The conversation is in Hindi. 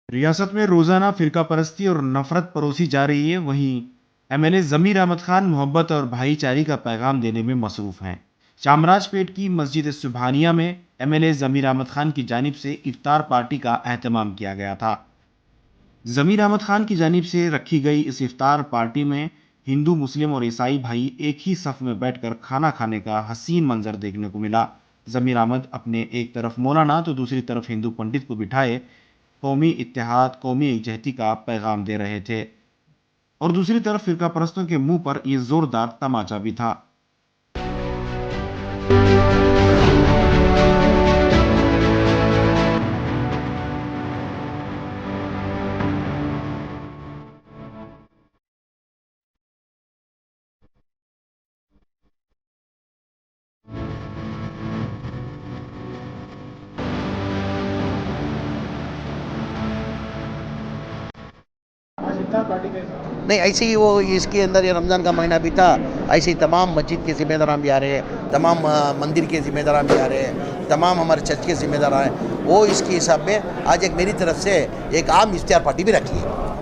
रियासत में रोजाना फिरका परस्ती और नफरत परोसी जा रही है। वहीं एमएलए जमीर अहमद खान मोहब्बत और भाईचारे का पैगाम देने में मसरूफ हैं। चामराजपेट की मस्जिद सुबहानिया में एमएलए जमीर अहमद खान की जानिब से इफ्तार पार्टी का एहतमाम किया गया था। जमीर अहमद खान की जानिब से रखी गई इस इफ्तार पार्टी में हिंदू, मुस्लिम और ईसाई भाई एक ही सफ में बैठकर खाना खाने का हसीन मंजर देखने को मिला। जमीर अहमद अपने एक तरफ मौलाना तो दूसरी तरफ हिंदू पंडित को बिठाए कौमी इत्तेहाद, कौमी एकजहती का पैगाम दे रहे थे और दूसरी तरफ फिरका परस्तों के मुंह पर यह जोरदार तमाचा भी था। नहीं, ऐसे ही वो इसके अंदर ये रमज़ान का महीना भी था, ऐसे ही तमाम मस्जिद के ज़िम्मेदारान भी आ रहे हैं, तमाम मंदिर के ज़िम्मेदारान भी आ रहे हैं, तमाम हमारे चर्च के ज़िम्मेदार आए, वो इसके हिसाब में आज एक मेरी तरफ से एक आम इफ्तार पार्टी भी रखी है।